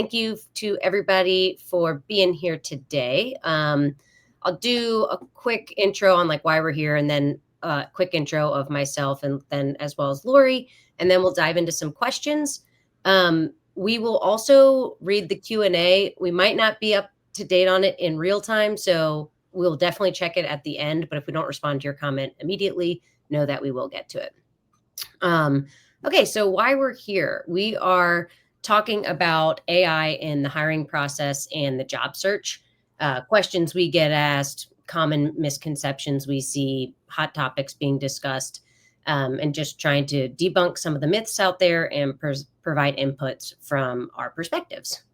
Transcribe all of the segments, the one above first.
Thank you to everybody for being here today. I'll do a quick intro on like why we're here, and then a quick intro of myself, and then as well as Lori, and then we'll dive into some questions. We will also read the Q&A. We might not be up to date on it in real time, so we'll definitely check it at the end. But if we don't respond to your comment immediately, know that we will get to it. Okay, so why we're here. We are talking about AI in the hiring process and the job search. Questions we get asked, common misconceptions we see, hot topics being discussed, and just trying to debunk some of the myths out there and provide inputs from our perspectives.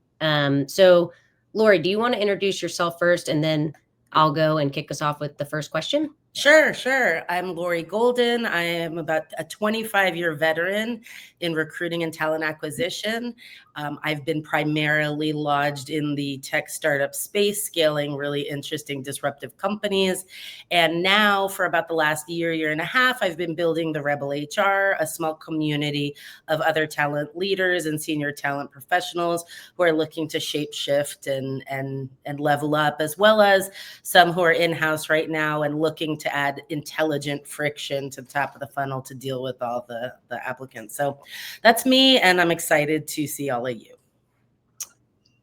So, Lori, do you want to introduce yourself first, and then I'll go and kick us off with the first question? Sure. I'm Lori Golden. I am about a 25-year veteran in recruiting and talent acquisition. I've been primarily lodged in the tech startup space, scaling really interesting, disruptive companies. And now for about the last year and a half, I've been building the Rebel HR, a small community of other talent leaders and senior talent professionals who are looking to shape shift and level up, as well as some who are in-house right now and looking to add intelligent friction to the top of the funnel to deal with all the applicants. So that's me, and I'm excited to see all of you.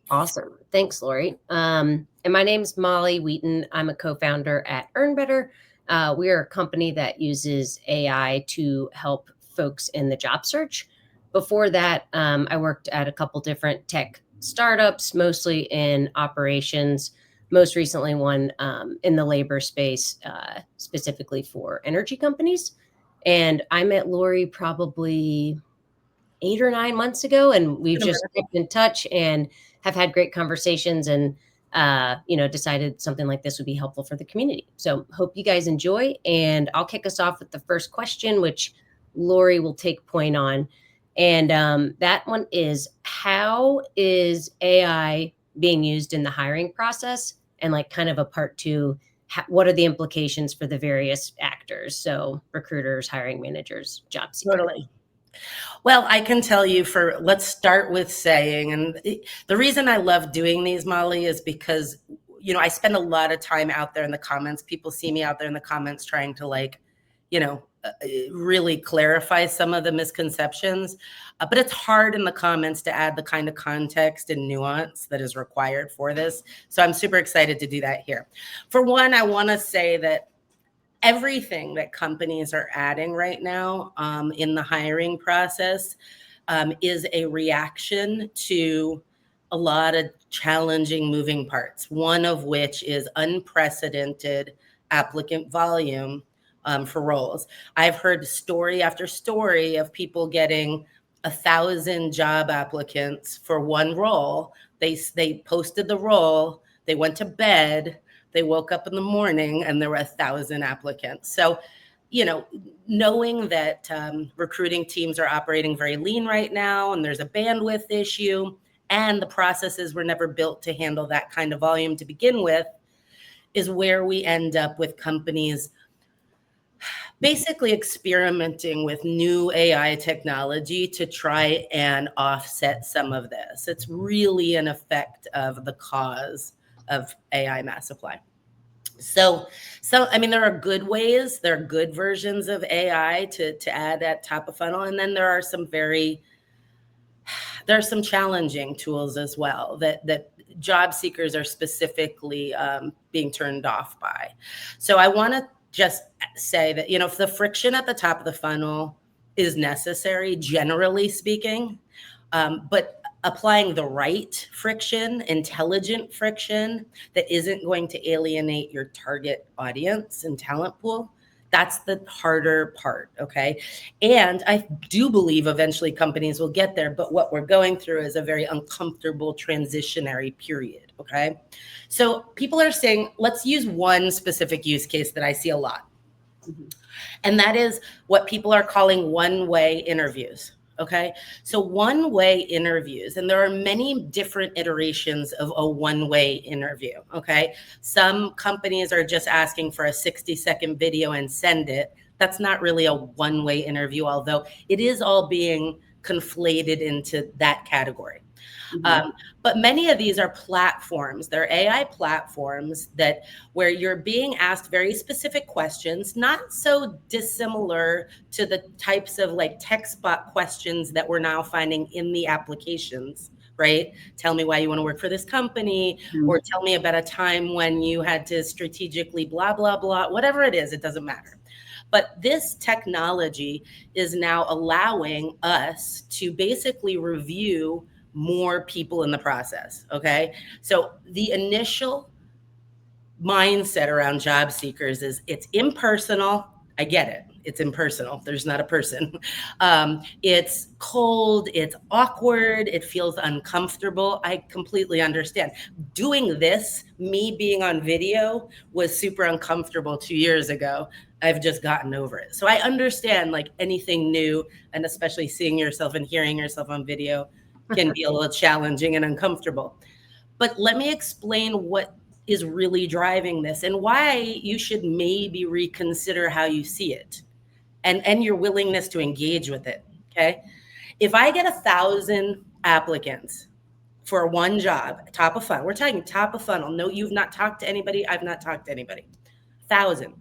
Awesome. Thanks, Lori. And my name's Molly Wheaton. I'm a co-founder at Earn Better. We are a company that uses AI to help folks in the job search. Before that, I worked at a couple different tech startups, mostly in operations, most recently one in the labor space, specifically for energy companies. And I met Lori probably 8 or 9 months ago, and we've just kept in touch and have had great conversations, and decided something like this would be helpful for the community. So hope you guys enjoy, and I'll kick us off with the first question, which Lori will take point on. And that one is, how is AI being used in the hiring process? And like kind of a part two, what are the implications for the various actors? So recruiters, hiring managers, job seekers. Totally. Well, I can tell you let's start with saying, and the reason I love doing these, Molly, is because, I spend a lot of time out there in the comments. People see me out there in the comments trying to really clarify some of the misconceptions. But it's hard in the comments to add the kind of context and nuance that is required for this. So I'm super excited to do that here. For one, I want to say that everything that companies are adding right now in the hiring process is a reaction to a lot of challenging moving parts, one of which is unprecedented applicant volume for roles. I've heard story after story of people getting 1,000 job applicants for one role. They posted the role, they went to bed, they woke up in the morning, and there were 1,000 applicants. So, knowing that recruiting teams are operating very lean right now, and there's a bandwidth issue, and the processes were never built to handle that kind of volume to begin with, is where we end up with companies basically experimenting with new AI technology to try and offset some of this. It's really an effect of the cause of AI mass supply. So I mean, there are good ways, there are good versions of AI to add at top of funnel. And then there are some challenging tools as well that job seekers are specifically being turned off by. So I want to just say that, if the friction at the top of the funnel is necessary, generally speaking, but applying the right friction, intelligent friction that isn't going to alienate your target audience and talent pool, that's the harder part, okay? And I do believe eventually companies will get there, but what we're going through is a very uncomfortable transitionary period, okay? So people are saying, let's use one specific use case that I see a lot. Mm-hmm. And that is what people are calling one-way interviews. Okay, so one-way interviews, and there are many different iterations of a one-way interview. Okay, some companies are just asking for a 60-second video and send it. That's not really a one-way interview, although it is all being conflated into that category. Mhm. But many of these are platforms. They're AI platforms that where you're being asked very specific questions, not so dissimilar to the types of like text bot questions that we're now finding in the applications, right? Tell me why you want to work for this company, Mhm. or tell me about a time when you had to strategically blah, blah, blah, whatever it is, it doesn't matter. But this technology is now allowing us to basically review more people in the process. Okay. So the initial mindset around job seekers is it's impersonal. I get it. It's impersonal. There's not a person. It's cold. It's awkward. It feels uncomfortable. I completely understand. Doing this, me being on video, was super uncomfortable 2 years ago. I've just gotten over it. So I understand like anything new, and especially seeing yourself and hearing yourself on video can be a little challenging and uncomfortable. But let me explain what is really driving this and why you should maybe reconsider how you see it and your willingness to engage with it. Okay. If I get 1,000 applicants for one job, top of funnel, we're talking top of funnel. No, you've not talked to anybody. I've not talked to anybody. 1,000.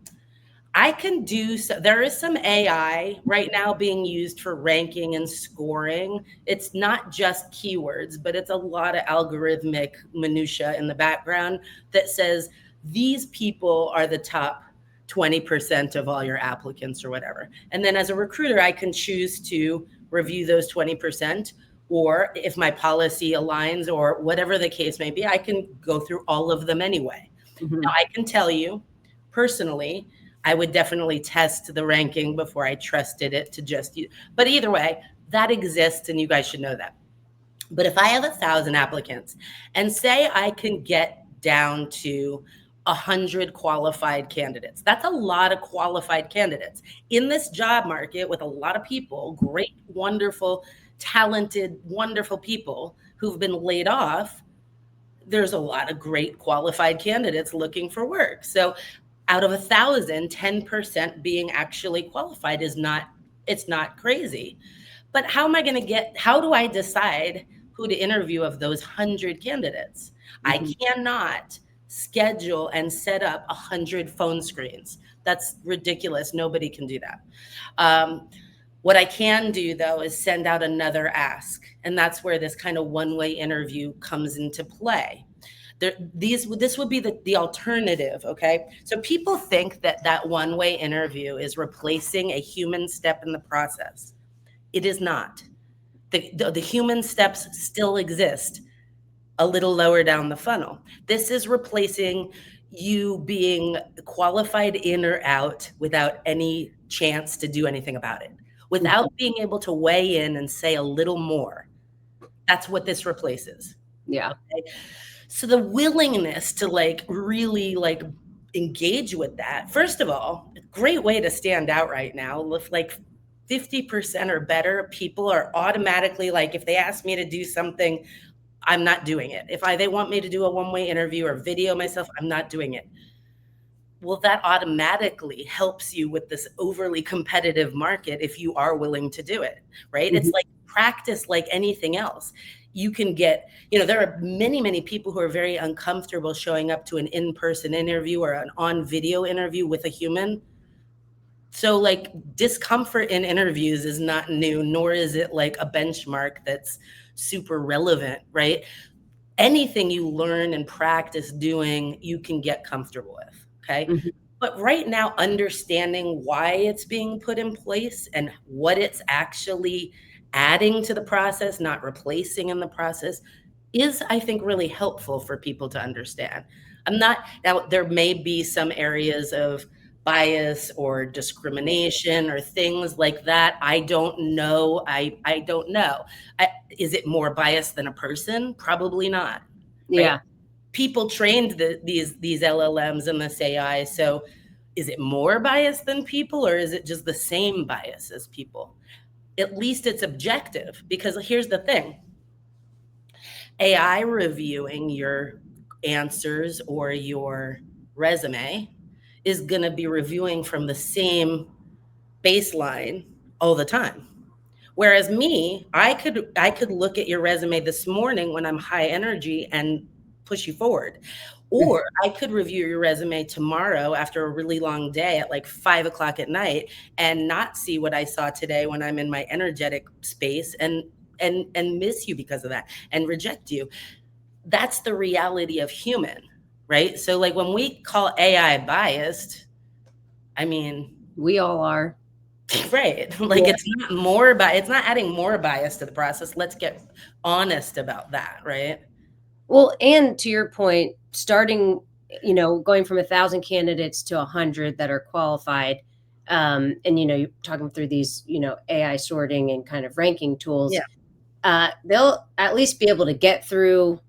I can do so. There is some AI right now being used for ranking and scoring. It's not just keywords, but it's a lot of algorithmic minutia in the background that says these people are the top 20% of all your applicants or whatever. And then as a recruiter, I can choose to review those 20%, or if my policy aligns or whatever the case may be, I can go through all of them anyway. Now, Mhm. I can tell you personally, I would definitely test the ranking before I trusted it to just you. But either way, that exists and you guys should know that. But if I have 1,000 applicants and say I can get down to 100 qualified candidates, that's a lot of qualified candidates in this job market with a lot of people, great, wonderful, talented, wonderful people who've been laid off. There's a lot of great qualified candidates looking for work. So out of 1,000, 10% being actually qualified is not, it's not crazy. But how am I going to get, how do I decide who to interview of those 100 candidates? I Mhm. cannot schedule and set up 100 phone screens. That's ridiculous. Nobody can do that. Um, what I can do though is send out another ask. And that's where this kind of one-way interview comes into play. This would be the alternative. Okay. So people think that that one-way interview is replacing a human step in the process. It is not. The human steps still exist a little lower down the funnel. This is replacing you being qualified in or out without any chance to do anything about it, Mhm. without being able to weigh in and say a little more. That's what this replaces. Yeah. Okay? So the willingness to like really like engage with that, first of all, a great way to stand out right now. With like 50% or better, people are automatically like, if they ask me to do something, I'm not doing it. If they want me to do a one-way interview or video myself, I'm not doing it. Well, that automatically helps you with this overly competitive market if you are willing to do it, right? It's Mhm. like practice like anything else. You can get, there are many, many people who are very uncomfortable showing up to an in-person interview or an on-video interview with a human. So, like, discomfort in interviews is not new, nor is it like a benchmark that's super relevant, right? Anything you learn and practice doing, you can get comfortable with. Okay. Mhm. But right now, understanding why it's being put in place and what it's actually adding to the process, not replacing in the process, is, I think, really helpful for people to understand. I'm not, now, there may be some areas of bias or discrimination or things like that. I don't know. I don't know. Is it more biased than a person? Probably not, right? Yeah. People trained these LLMs and this AI. So is it more biased than people, or is it just the same bias as people? At least it's objective, because here's the thing. AI reviewing your answers or your resume is going to be reviewing from the same baseline all the time. Whereas me, I could look at your resume this morning when I'm high energy and push you forward. Or I could review your resume tomorrow after a really long day at like 5 o'clock at night and not see what I saw today when I'm in my energetic space and miss you because of that and reject you. That's the reality of human, right? So like when we call AI biased, I mean, We all are. right. Like Yeah. it's not adding more bias to the process. Let's get honest about that, right? Well, and to your point, starting, going from 1,000 candidates to 100 that are qualified, and you're talking through these, AI sorting and kind of ranking tools. Yeah. They'll at least be able to get through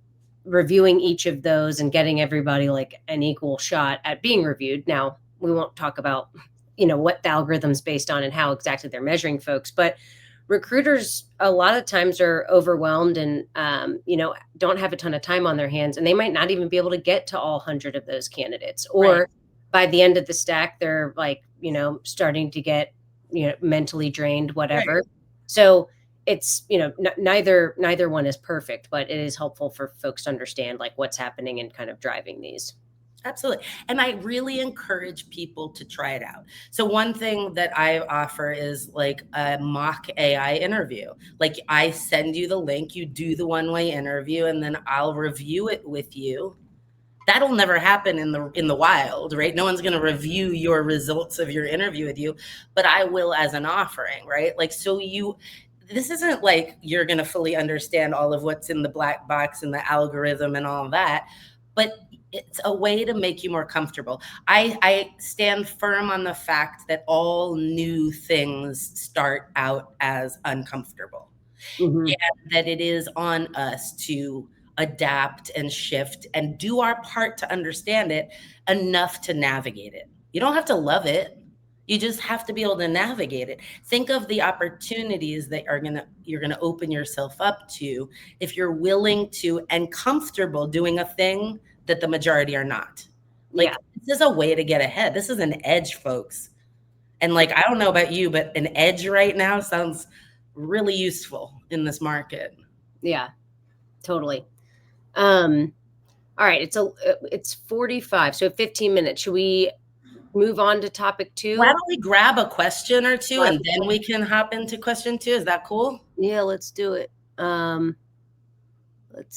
reviewing each of those and getting everybody like an equal shot at being reviewed. Now, we won't talk about, what the algorithm's based on and how exactly they're measuring folks, but recruiters a lot of times are overwhelmed and don't have a ton of time on their hands, and they might not even be able to get to all 100 of those candidates, Right. or by the end of the stack they're like starting to get mentally drained, Right. whatever. So it's neither one is perfect, but it is helpful for folks to understand like what's happening and kind of driving these. Absolutely. And I really encourage people to try it out. So one thing that I offer is like a mock AI interview. Like I send you the link, you do the one-way interview, and then I'll review it with you. That'll never happen in the wild, right? No one's going to review your results of your interview with you, but I will as an offering, right? Like so you this isn't like you're going to fully understand all of what's in the black box and the algorithm and all of that, but it's a way to make you more comfortable. I stand firm on the fact that all new things start out as uncomfortable, Mm-hmm. and that it is on us to adapt and shift and do our part to understand it enough to navigate it. You don't have to love it. You just have to be able to navigate it. Think of the opportunities that you're gonna open yourself up to if you're willing to and comfortable doing a thing that the majority are not. Yeah. Like this is a way to get ahead. This is an edge, folks. And like I don't know about you, but an edge right now sounds really useful in this market. Yeah, totally. um all right, it's 45, so 15 minutes. Should we move on to topic Why 2? don't we grab a question or two What? and then we can hop into question 2? Is that cool? Yeah, let's do it. Let's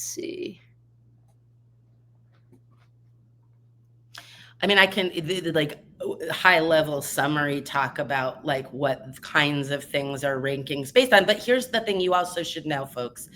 see. I mean, I can like high level summary talk about like what kinds of things are rankings based on. But here's the thing you also should know, folks.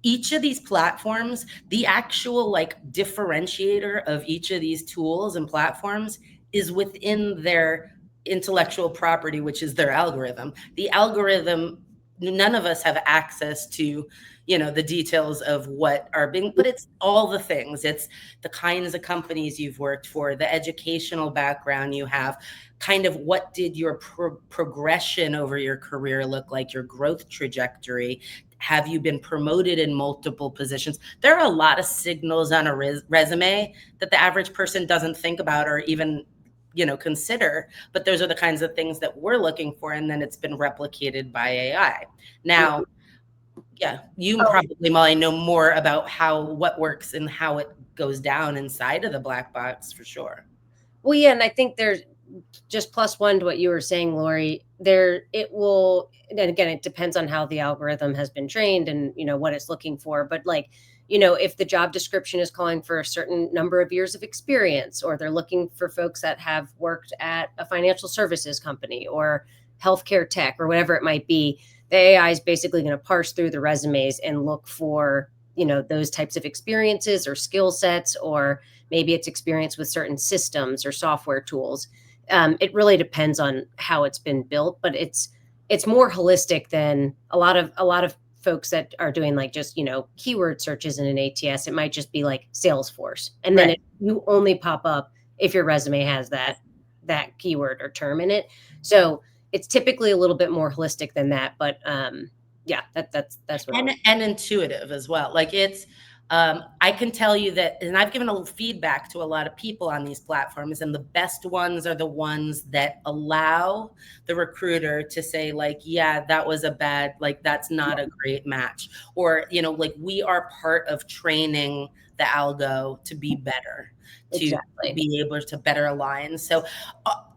Each of these platforms, the actual like differentiator of each of these tools and platforms is within their intellectual property, which is their algorithm. The algorithm, none of us have access to, the details of what are being, but it's all the things. It's the kinds of companies you've worked for, the educational background you have, kind of what did your progression over your career look like, your growth trajectory. Have you been promoted in multiple positions? There are a lot of signals on a resume that the average person doesn't think about or even consider, but those are the kinds of things that we're looking for, and then it's been replicated by AI. Now, yeah, you Oh, probably, Molly, know more about what works and how it goes down inside of the black box for sure. well, yeah, and I think there's just plus one to what you were saying, Lori. It will, and again, it depends on how the algorithm has been trained and what it's looking for. But like, if the job description is calling for a certain number of years of experience, or they're looking for folks that have worked at a financial services company or healthcare tech or whatever it might be, the AI is basically going to parse through the resumes and look for those types of experiences or skill sets, or maybe it's experience with certain systems or software tools. It really depends on how it's been built, but it's more holistic than a lot of folks that are doing like just keyword searches in an ATS. It might just be like Salesforce, and then Right. you only pop up if your resume has that keyword or term in it. So it's typically a little bit more holistic than that, but yeah, that's what I And was. and intuitive as well. Like it's I can tell you that, and I've given a little feedback to a lot of people on these platforms, and the best ones are the ones that allow the recruiter to say, like, yeah, that was a bad, like, that's not a great match. Or, like, we are part of training the algo to be better, to Exactly. be able to better align. So,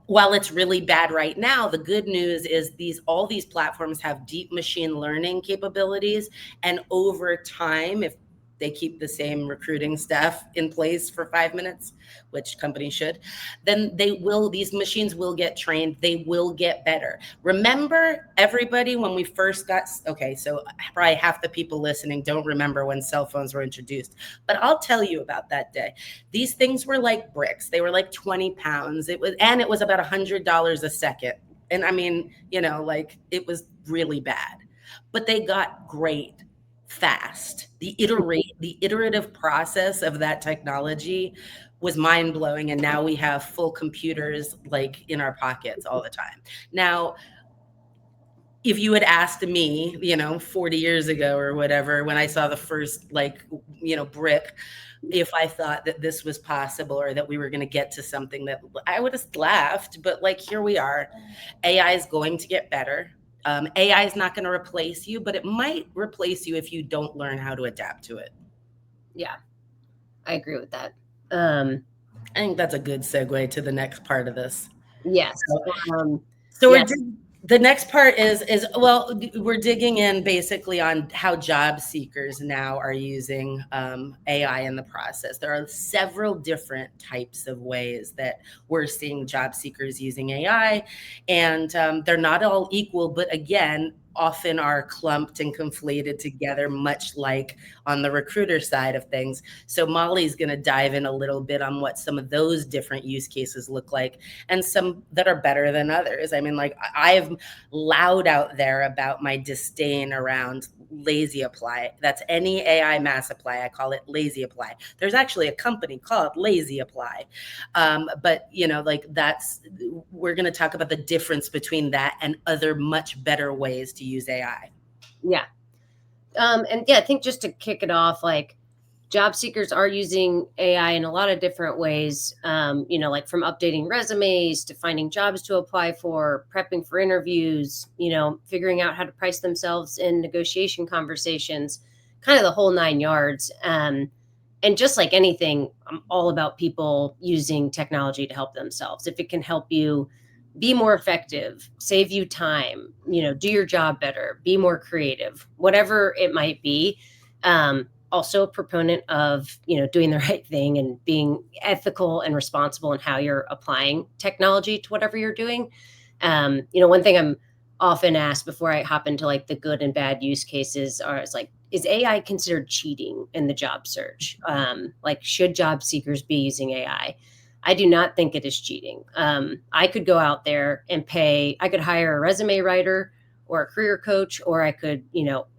while it's really bad right now, the good news is all these platforms have deep machine learning capabilities, and over time, if they keep the same recruiting staff in place for 5 minutes, which companies should, then these machines will get trained. They will get better. Remember, everybody, when we first okay, so probably half the people listening don't remember when cell phones were introduced, but I'll tell you about that day. These things were like bricks. They were like 20 pounds. It was about $100 a second. And I mean, like, it was really bad, but they got great fast. The iterative process of that technology was mind blowing. And now we have full computers like in our pockets all the time. Now, if you had asked me, 40 years ago or whatever, when I saw the first brick, if I thought that this was possible or that we were going to get to something, that I would have laughed. But like, here we are. AI is going to get better. AI is not going to replace you, but it might replace you if you don't learn how to adapt to it. Yeah, I agree with that. I think that's a good segue to the next part of this. Yes. So Yes. the next part is well, we're digging in basically on how job seekers now are using AI in the process. There are several different types of ways that we're seeing job seekers using AI, and they're not all equal, but again, often are clumped and conflated together, much like on the recruiter side of things. So Molly's going to dive in a little bit on what some of those different use cases look like, and some that are better than others. I mean, like, I've loud out there about my disdain around lazy apply. That's any AI mass apply. I call it lazy apply. There's actually a company called Lazy Apply. But we're going to talk about the difference between that and other much better ways to use AI. Yeah. And yeah, I think just to kick it off, like, job seekers are using AI in a lot of different ways, like from updating resumes to finding jobs to apply for, prepping for interviews, figuring out how to price themselves in negotiation conversations, kind of the whole 9 yards. And just like anything, I'm all about people using technology to help themselves. If it can help you be more effective, save you time, do your job better, be more creative, whatever it might be. Also a proponent of, doing the right thing and being ethical and responsible in how you're applying technology to whatever you're doing. One thing I'm often asked before I hop into like the good and bad use cases is like, is AI considered cheating in the job search? Like, should job seekers be using AI? I do not think it is cheating. I could go out there and I could hire a resume writer or a career coach, or I could,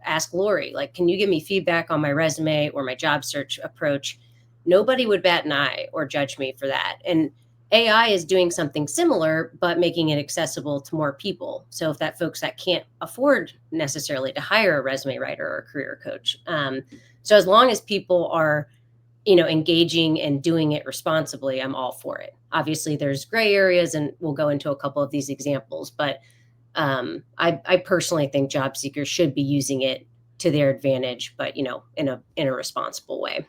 ask Lori, like, can you give me feedback on my resume or my job search approach? Nobody would bat an eye or judge me for that. And AI is doing something similar, but making it accessible to more people. So if that folks that can't afford necessarily to hire a resume writer or a career coach. So as long as people are, engaging and doing it responsibly, I'm all for it. Obviously, there's gray areas, and we'll go into a couple of these examples, but I personally think job seekers should be using it to their advantage, but in a responsible way.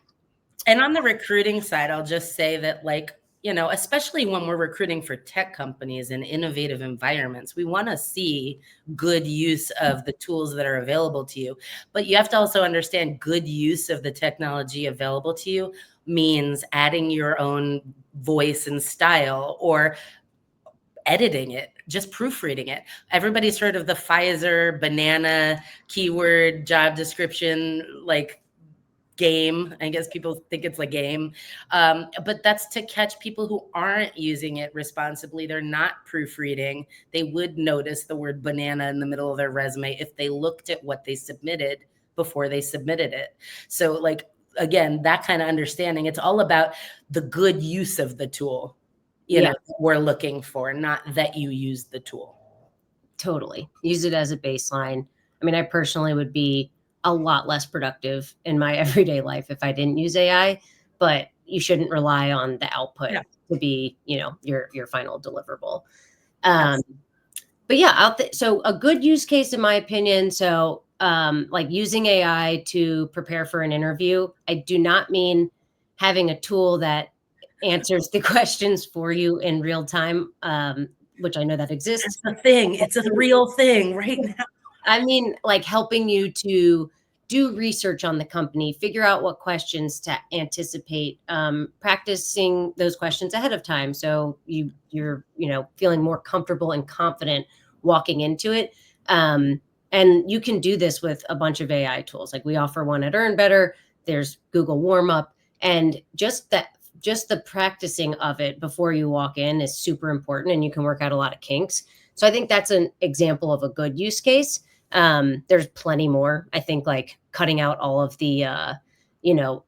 And on the recruiting side, I'll just say that, like, especially when we're recruiting for tech companies in innovative environments, we want to see good use of the tools that are available to you. But you have to also understand good use of the technology available to you means adding your own voice and style, or editing it, just proofreading it. Everybody's heard of the Pfizer banana keyword job description, like, game. I guess people think it's a game. But that's to catch people who aren't using it responsibly. They're not proofreading. They would notice the word banana in the middle of their resume if they looked at what they submitted before they submitted it. So, like, again, that kind of understanding, it's all about the good use of the tool, we're looking for, not that you use the tool. Totally. Use it as a baseline. I mean, I personally would be a lot less productive in my everyday life if I didn't use AI, but you shouldn't rely on the output Yeah. to be, your final deliverable. Absolutely. But yeah, so a good use case in my opinion. So, like using AI to prepare for an interview, I do not mean having a tool that answers the questions for you in real time, which I know that exists. That's the thing. It's a real thing right now. I mean, like helping you to do research on the company, figure out what questions to anticipate, practicing those questions ahead of time, so you're feeling more comfortable and confident walking into it. And you can do this with a bunch of AI tools. Like we offer one at Earn Better. There's Google Warm Up, and just the practicing of it before you walk in is super important, and you can work out a lot of kinks. So I think that's an example of a good use case. There's plenty more. I think like cutting out all of the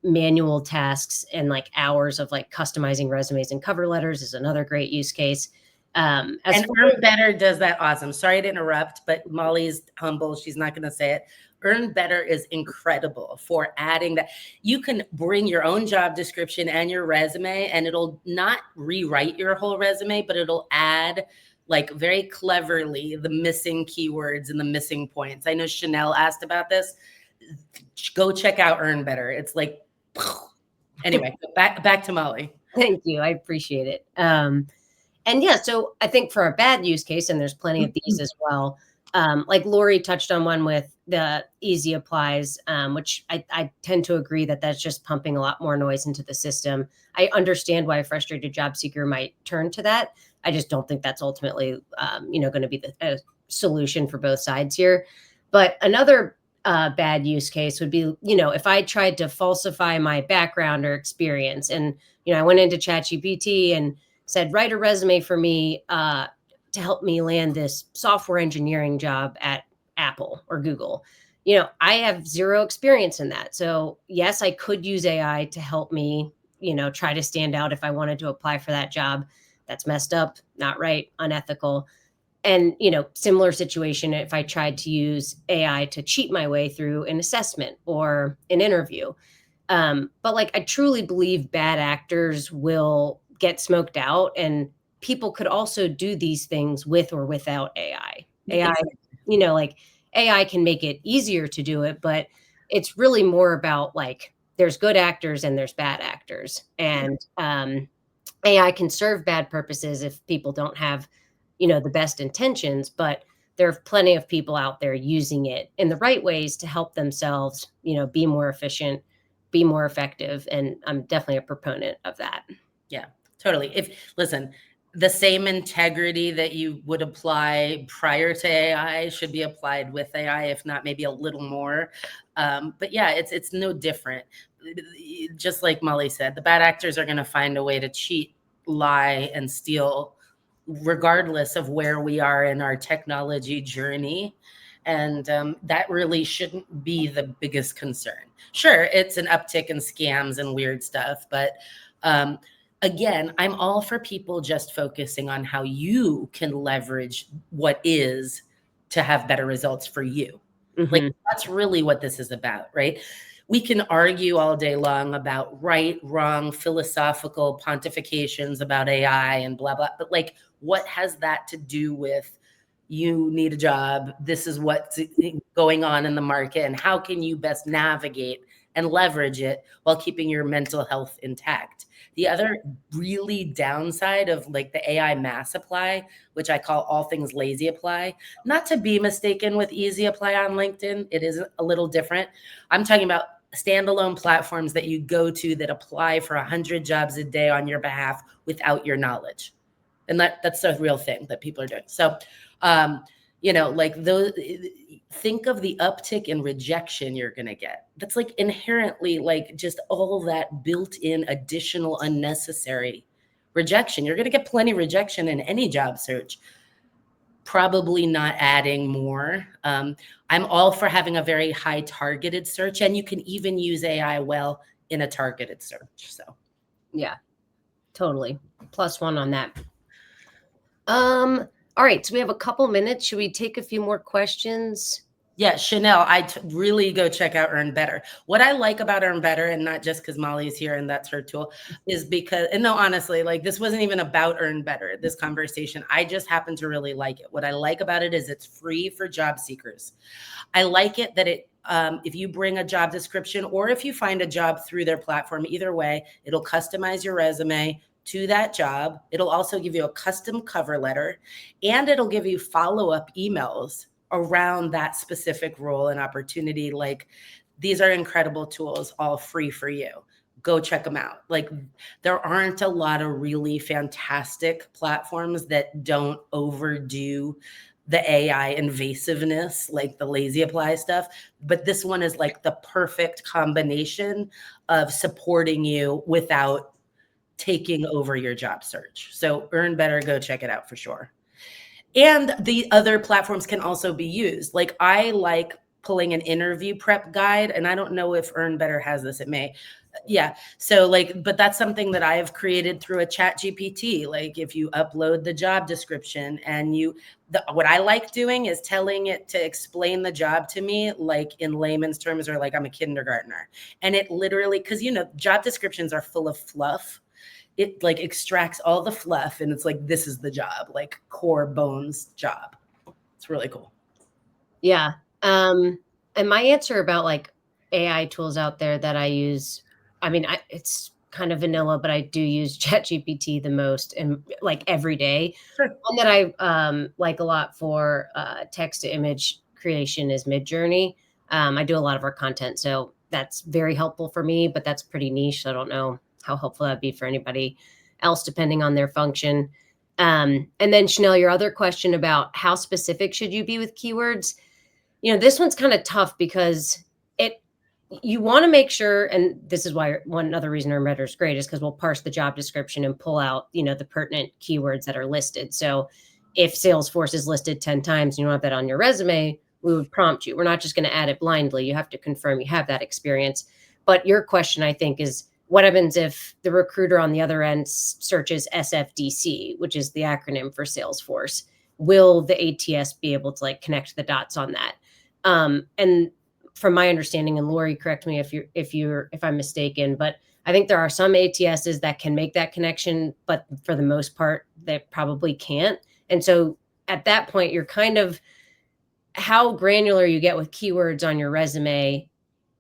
manual tasks and like hours of like customizing resumes and cover letters is another great use case. And Earn Better does that awesome. Sorry to interrupt, but Molly's humble. She's not going to say it. Earn Better is incredible for adding that. You can bring your own job description and your resume, and it'll not rewrite your whole resume, but it'll add like very cleverly the missing keywords and the missing points. I know Chanel asked about this. Go check out Earn Better. It's like, anyway, back to Molly. Thank you. I appreciate it. And yeah, so I think for a bad use case, and there's plenty of these as well, like Lori touched on one with the easy applies, which I tend to agree that that's just pumping a lot more noise into the system. I understand why a frustrated job seeker might turn to that. I just don't think that's ultimately, going to be the solution for both sides here. But another bad use case would be, if I tried to falsify my background or experience, and I went into ChatGPT and said, write a resume for me to help me land this software engineering job at Apple or Google. I have zero experience in that. So yes, I could use AI to help me, try to stand out if I wanted to apply for that job. That's messed up, not right, unethical. And, similar situation if I tried to use AI to cheat my way through an assessment or an interview. But like, I truly believe bad actors will get smoked out, and people could also do these things with or without AI. AI, like AI can make it easier to do it, but it's really more about like, there's good actors and there's bad actors. And AI can serve bad purposes if people don't have, the best intentions, but there are plenty of people out there using it in the right ways to help themselves, be more efficient, be more effective. And I'm definitely a proponent of that. Yeah, totally. Listen, the same integrity that you would apply prior to AI should be applied with AI, if not maybe a little more. But yeah, it's no different. Just like Molly said, the bad actors are going to find a way to cheat, lie, and steal, regardless of where we are in our technology journey. And that really shouldn't be the biggest concern. Sure, it's an uptick in scams and weird stuff, but again, I'm all for people just focusing on how you can leverage what is to have better results for you. Like that's really what this is about, right? We can argue all day long about right, wrong, philosophical pontifications about AI and blah, blah. But like, what has that to do with you need a job? This is what's going on in the market, and how can you best navigate and leverage it while keeping your mental health intact? The other really downside of like the AI mass apply, which I call all things lazy apply, not to be mistaken with easy apply on LinkedIn, it is a little different. I'm talking about standalone platforms that you go to that apply for 100 jobs a day on your behalf without your knowledge. And that's a real thing that people are doing. So, like those, think of the uptick in rejection you're going to get. That's like inherently like just all that built-in additional unnecessary rejection. You're going to get plenty of rejection in any job search. Probably not adding more. I'm all for having a very high targeted search, and you can even use AI well in a targeted search. So yeah, totally. +1 on that. All right, so we have a couple minutes. Should we take a few more questions? Yeah, Chanel, really go check out Earn Better. What I like about Earn Better, and not just because Molly's here and that's her tool, is because, and no, honestly, like this wasn't even about Earn Better, this conversation. I just happen to really like it. What I like about it is it's free for job seekers. I like it that if you bring a job description or if you find a job through their platform, either way, it'll customize your resume to that job. It'll also give you a custom cover letter, and it'll give you follow-up emails around that specific role and opportunity. Like, these are incredible tools, all free for you. Go check them out. Like, there aren't a lot of really fantastic platforms that don't overdo the AI invasiveness, like the lazy apply stuff. But this one is like the perfect combination of supporting you without taking over your job search. So Earn Better, go check it out for sure. And the other platforms can also be used. Like, I like pulling an interview prep guide, and I don't know if Earn Better has this. It may. Yeah. So like, but that's something that I have created through a chat GPT. Like, if you upload the job description and what I like doing is telling it to explain the job to me, like in layman's terms, or like I'm a kindergartner. And it literally, because, job descriptions are full of fluff. It like extracts all the fluff and it's like, this is the job, like core bones job. It's really cool. Yeah. And my answer about like AI tools out there that I use, I mean, it's kind of vanilla, but I do use ChatGPT the most and like every day. Sure. One that I like a lot for text to image creation is Midjourney. I do a lot of our content, so that's very helpful for me, but that's pretty niche. So I don't know how helpful that'd be for anybody else, depending on their function. And then Chanel, your other question about how specific should you be with keywords? This one's kind of tough because you want to make sure, and this is why one other reason Earn Better is great is because we'll parse the job description and pull out, the pertinent keywords that are listed. So if Salesforce is listed 10 times, you don't have that on your resume, we would prompt you. We're not just going to add it blindly. You have to confirm you have that experience. But your question, I think, is what happens if the recruiter on the other end searches SFDC, which is the acronym for Salesforce? Will the ATS be able to like connect the dots on that? And from my understanding, and Lori, correct me if I'm mistaken, but I think there are some ATSs that can make that connection, but for the most part, they probably can't. And so at that point, you're kind of how granular you get with keywords on your resume.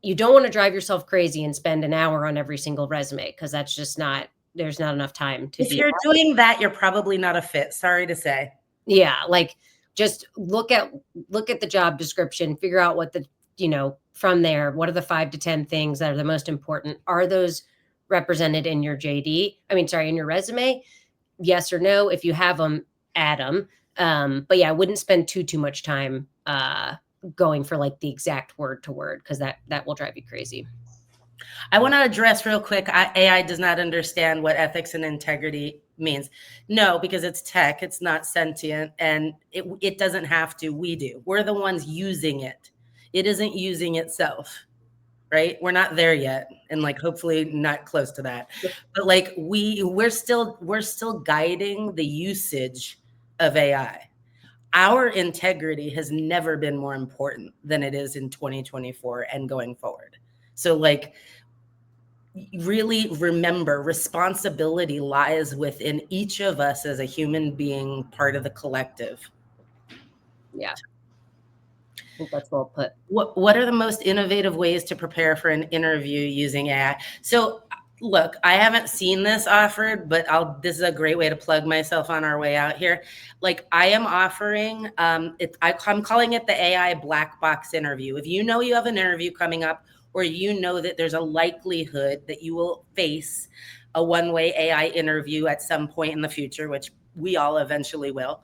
You don't want to drive yourself crazy and spend an hour on every single resume because that's just there's not enough time to do. If you're doing that, you're probably not a fit. Sorry to say. Yeah, like just look at the job description, figure out what from there, what are the 5 to 10 things that are the most important? Are those represented in your JD? In your resume? Yes or no. If you have them, add them. But yeah, I wouldn't spend too much time going for like the exact word to word because that will drive you crazy. I want to address real quick, AI does not understand what ethics and integrity means. No, because it's tech, it's not sentient, and it doesn't have to. We do. We're the ones using it. It isn't using itself, right? We're not there yet, and like hopefully not close to that. But like we're still guiding the usage of AI. Our integrity has never been more important than it is in 2024 and going forward. So like, really remember, responsibility lies within each of us as a human being, part of the collective. Yeah. I think that's well put. What are the most innovative ways to prepare for an interview using AI? So look, I haven't seen this offered, but this is a great way to plug myself on our way out here. Like, I am offering, I'm calling it the AI black box interview. If you know you have an interview coming up, or you know that there's a likelihood that you will face a one-way AI interview at some point in the future, which we all eventually will.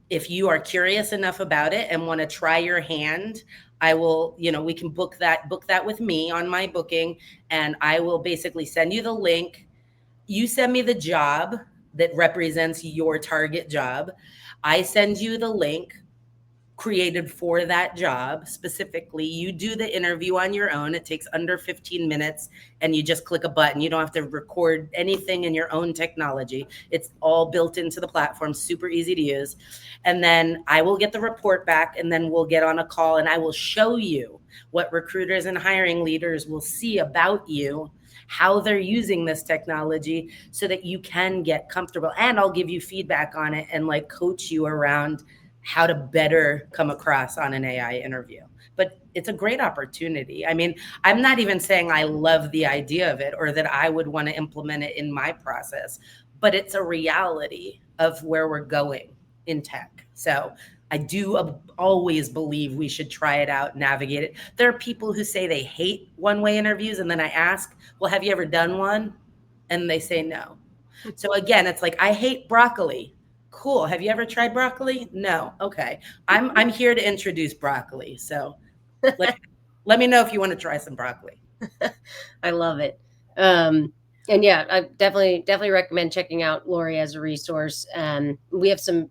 If you are curious enough about it and want to try your hand, I will, we can book that with me on my booking, and I will basically send you the link. You send me the job that represents your target job. I send you the link. created for that job specifically. You do the interview on your own. It takes under 15 minutes and you just click a button. You don't have to record anything in your own technology. It's all built into the platform, super easy to use. And then I will get the report back and then we'll get on a call and I will show you what recruiters and hiring leaders will see about you, how they're using this technology so that you can get comfortable. And I'll give you feedback on it and like coach you around how to better come across on an AI interview. But it's a great opportunity. I mean, I'm not even saying I love the idea of it or that I would want to implement it in my process, but it's a reality of where we're going in tech. So I do always believe we should try it out, navigate it. There are people who say they hate one-way interviews, and then I ask, well, have you ever done one? And they say no. So again, it's like, I hate broccoli. Cool. Have you ever tried broccoli? No. Okay. I'm here to introduce broccoli. So let, let me know if you want to try some broccoli. I love it. And yeah, I definitely recommend checking out Lori as a resource. We have some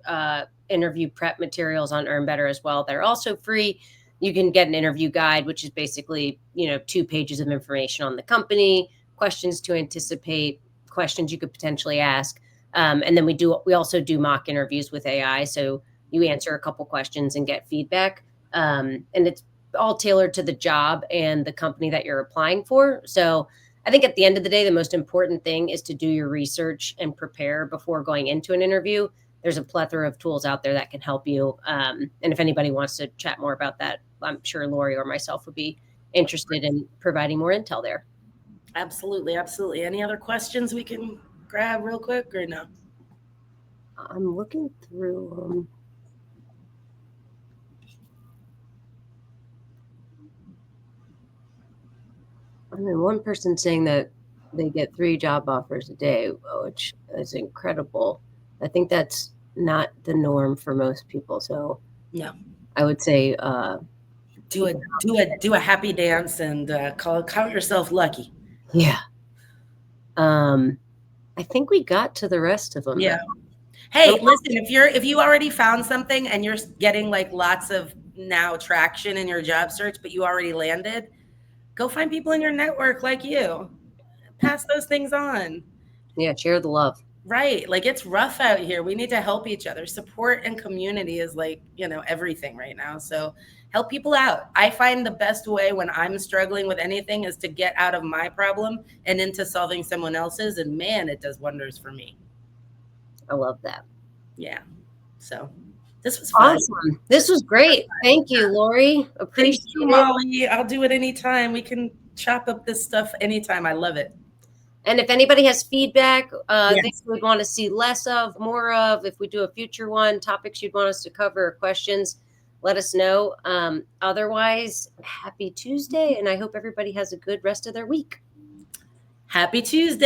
interview prep materials on Earn Better as well. They're also free. You can get an interview guide, which is basically, 2 pages of information on the company, questions to anticipate, questions you could potentially ask. And then we also do mock interviews with AI. So you answer a couple questions and get feedback. And it's all tailored to the job and the company that you're applying for. So I think at the end of the day, the most important thing is to do your research and prepare before going into an interview. There's a plethora of tools out there that can help you. And if anybody wants to chat more about that, I'm sure Lori or myself would be interested in providing more intel there. Absolutely. Absolutely. Any other questions we can grab real quick or no? I'm looking through them. I mean, one person saying that they get 3 job offers a day, which is incredible. I think that's not the norm for most people. So No. I would say Do a happy dance and count yourself lucky. yeah. I think we got to the rest of them. Yeah. Hey, listen, if you already found something and you're getting like lots of now traction in your job search, but you already landed, go find people in your network like you. Pass those things on. Yeah, share the love. Right. Like it's rough out here. We need to help each other. Support and community is like, everything right now. So help people out. I find the best way when I'm struggling with anything is to get out of my problem and into solving someone else's. And man, it does wonders for me. I love that. Yeah. So this was fun. Awesome. This was great. Thank you, Lori. Appreciate Thank you, Molly. I'll do it anytime. We can chop up this stuff anytime. I love it. And if anybody has feedback, Yes. things we'd want to see less of, more of, if we do a future one, topics you'd want us to cover, or questions, let us know. Otherwise, happy Tuesday, and I hope everybody has a good rest of their week. Happy Tuesday.